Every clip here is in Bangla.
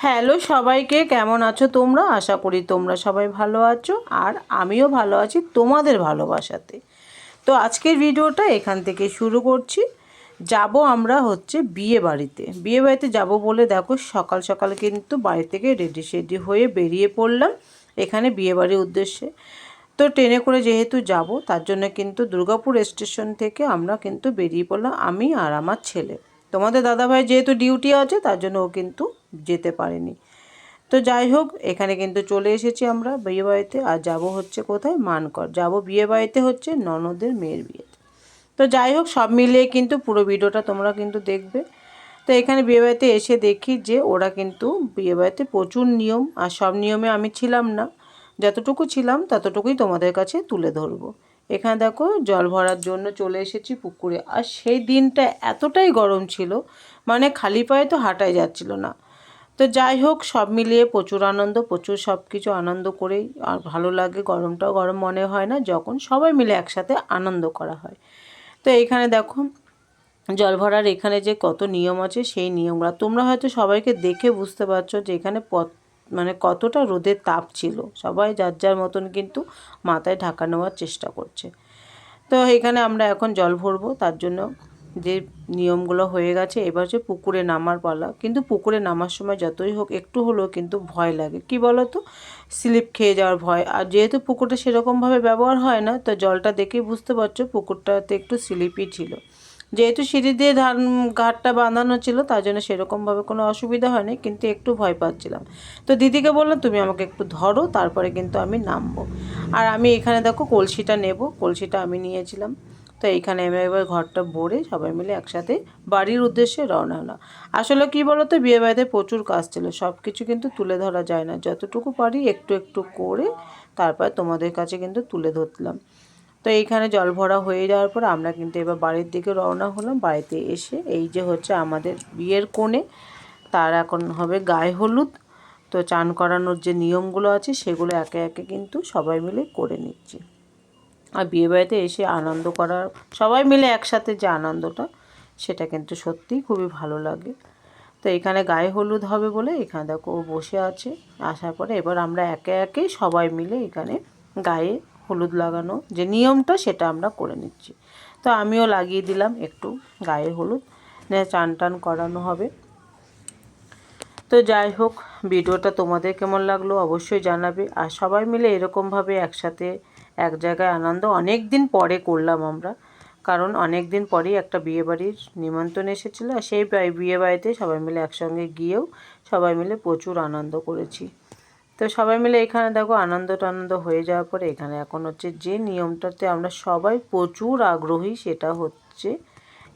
হ্যালো সবাইকে, কেমন আছো তোমরা? আশা করি তোমরা সবাই ভালো আছো, আর আমিও ভালো আছি তোমাদের ভালোবাসাতে। তো আজকের ভিডিওটা এখান থেকে শুরু করছি। যাব আমরা হচ্ছে বিয়ে বাড়িতে যাব বলে দেখো সকাল সকাল কিন্তু বাড়ি থেকে রেডি সেডি হয়ে বেরিয়ে পড়লাম এখানে বিয়ে বাড়ির উদ্দেশ্যে। তো ট্রেনে করে যেহেতু যাব, তার জন্য কিন্তু দুর্গাপুর স্টেশন থেকে আমরা কিন্তু বেরিয়ে পড়লাম, আমি আর আমার ছেলে। তোমাদের দাদাভাই যেহেতু ডিউটি আছে, তার জন্য ও কিন্তু যেতে পারেনি। তো যাই হোক, এখানে কিন্তু চলে এসেছি আমরা বিয়েবাড়িতে। আর যাব হচ্ছে কোথায়? মানকর যাব বিয়েবাড়িতে, হচ্ছে ননদের মেয়ের বিয়েতে। তো যাই হোক, সব মিলিয়ে কিন্তু পুরো ভিডিওটা তোমরা কিন্তু দেখবে। তো এখানে বিয়েবাড়িতে এসে দেখি যে ওরা কিন্তু বিয়েবাড়িতে প্রচুর নিয়ম, আর সব নিয়মে আমি ছিলাম না, যতটুকু ছিলাম ততটুকুই তোমাদের কাছে তুলে ধরবো। এখানে দেখো জল ভরার জন্য চলে এসেছি পুকুরে। আর সেই দিনটা এতটাই গরম ছিল, মানে খালি পায়ে তো হাঁটাই যাচ্ছিল না। তো যাই হোক, সব মিলিয়ে প্রচুর আনন্দ, প্রচুর সব কিছু আনন্দ করেই আর ভালো লাগে। গরমটাও গরম মনে হয় না যখন সবাই মিলে একসাথে আনন্দ করা হয়। তো এইখানে দেখো জল ভরার এখানে যে কত নিয়ম আছে, সেই নিয়মগুলো তোমরা হয়তো সবাইকে দেখে বুঝতে পারছো যে এখানে মানে কতটা রোদের তাপ ছিল। সবাই যার যার মতন কিন্তু মাথায় ঢাকা নেওয়ার চেষ্টা করছে। তো এখানে আমরা এখন জল ভরবো, তার জন্য যে নিয়মগুলো হয়ে গেছে। এবার হচ্ছে পুকুরে নামার পালা। কিন্তু পুকুরে নামার সময় যতই হোক একটু হলেও কিন্তু ভয় লাগে, কি বলো তো, স্লিপ খেয়ে যাওয়ার ভয়। আর যেহেতু পুকুরটা সেরকমভাবে ব্যবহার হয় না, তো জলটা দেখেই বুঝতে পারছো পুকুরটাতে একটু স্লিপই ছিল। যেহেতু সিঁড়ি দিয়ে ঘাটটা বাঁধানো ছিল, তার জন্য সেরকমভাবে কোনো অসুবিধা হয়নি, কিন্তু একটু ভয় পাচ্ছিলাম। তো দিদিকে বললাম তুমি আমাকে একটু ধরো, তারপরে কিন্তু আমি নামবো। আর আমি এখানে দেখো কলসিটা নেব, কলসিটা আমি নিয়েছিলাম। তো এইখানে আমি এবার ঘরটা ভরে সবাই মিলে একসাথে বাড়ির উদ্দেশ্যে রওনা হলাম। আসলে কি বলো তো, বিয়েবাড়িতে প্রচুর কাজ ছিল, সব কিছু কিন্তু তুলে ধরা যায় না, যতটুকু পারি একটু একটু করে তারপর তোমাদের কাছে কিন্তু তুলে ধরলাম। তো এইখানে জল ভরা হয়ে যাওয়ার পর আমরা কিন্তু এবার বাড়ির দিকে রওনা হলাম। বাড়িতে এসে এই যে হচ্ছে আমাদের বিয়ের কোণে, তার এখন হবে গায়ে হলুদ। তো চান করানোর যে নিয়মগুলো আছে সেগুলো একে একে কিন্তু সবাই মিলে করে নিচ্ছি। আর বিয়েবাড়িতে এসে আনন্দ করার, সবাই মিলে একসাথে যে আনন্দটা, সেটা কিন্তু সত্যিই খুবই ভালো লাগে। তো এখানে গায়ে হলুদ হবে বলে এখানে দেখো ও বসে আছে। আসার পরে এবার আমরা একে একে সবাই মিলে এখানে গায়ে হলুদ লাগানো যে নিয়মটা, সেটা আমরা করে নিচ্ছি। তো আমিও লাগিয়ে দিলাম একটু গায়ে হলুদ, চান টান করানো হবে। তো যাই হোক, ভিডিওটা তোমাদের কেমন লাগলো অবশ্যই জানাবে। আর সবাই মিলে এরকমভাবে একসাথে এক জায়গায় আনন্দ অনেক দিন পরে করলাম আমরা, কারণ অনেক দিন পরেই একটা বিয়েবাড়ির নিমন্ত্রণ এসেছিলো। আর সেই বিয়েবাড়িতে সবাই মিলে একসঙ্গে গিয়েও সবাই মিলে প্রচুর আনন্দ করেছি। তো সবাই মিলে এখানে দেখো আনন্দ টানন্দ হয়ে যাওয়ার পরে এখানে এখন হচ্ছে যে নিয়মটাতে আমরা সবাই প্রচুর আগ্রহী, সেটা হচ্ছে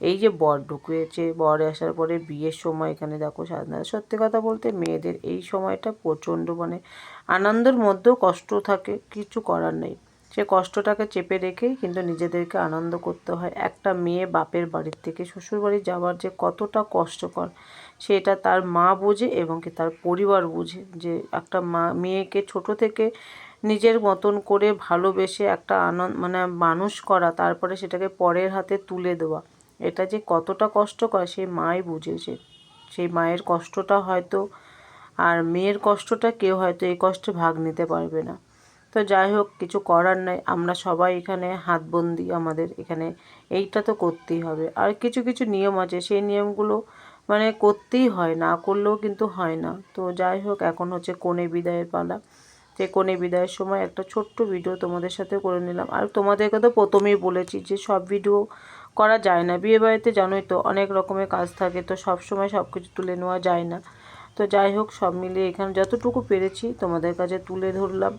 এই যে বর ঢুকিয়েছে, বর আসার পরে বিয়ের সময় এখানে দেখো সাজনা। সত্যি কথা বলতে মেয়েদের এই সময়টা প্রচণ্ড, মানে আনন্দের মধ্যেও কষ্ট থাকে, কিছু করার নেই। সে কষ্টটাকে চেপে রেখেই কিন্তু নিজেদেরকে আনন্দ করতে হয়। একটা মেয়ে বাপের বাড়ির থেকে শ্বশুরবাড়ি যাওয়ার যে কতটা কষ্টকর, সেটা তার মা বোঝে এবং কি তার পরিবার বোঝে। যে একটা মেয়েকে ছোট থেকে নিজের মতন করে ভালোবেসে একটা মানে মানুষ করা, তারপরে সেটাকে পরের হাতে তুলে দেওয়া, এটা যে কতটা কষ্টকর সেই মাই বুঝেছে। সেই মায়ের কষ্টটা হয়তো, আর মেয়ের কষ্টটা কেউ হয়তো এই কষ্টে ভাগ নিতে পারবে না। তো যাই হোক, কিছু করার নাই, আমরা সবাই এখানে হাতবন্দি, আমাদের এখানে এইটা তো করতেই হবে। আর কিছু কিছু নিয়ম আছে, সেই নিয়মগুলো মানে করতেই হয়, না করলেও কিন্তু হয় না। তো যাই হোক, এখন হচ্ছে কনে বিদায়ের পালা। যে কনে বিদায়ের সময় একটা ছোট্ট ভিডিও তোমাদের সাথে করে নিলাম। আর তোমাদেরকে তো প্রথমেই বলেছি যে সব ভিডিও করা যায় না, বিয়েবাড়িতে জানোই তো অনেক রকমের কাজ থাকে, তো সব সময় সব কিছু তুলে নেওয়া যায় না। তো যাই হোক, সব মিলিয়ে এখানে যতটুকু পেরেছি তোমাদের কাছে তুলে ধরলাম।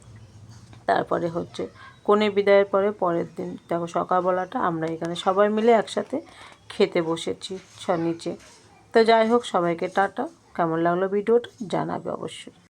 তারপরে হচ্ছে কনে বিদায়ের পরে পরের দিন দেখো সকালবেলাটা আমরা এখানে সবাই মিলে একসাথে খেতে বসেছি নিচে। তো যাই হোক, সবাইকে টাটা। কেমন লাগলো ভিডিওটা জানাবে অবশ্যই।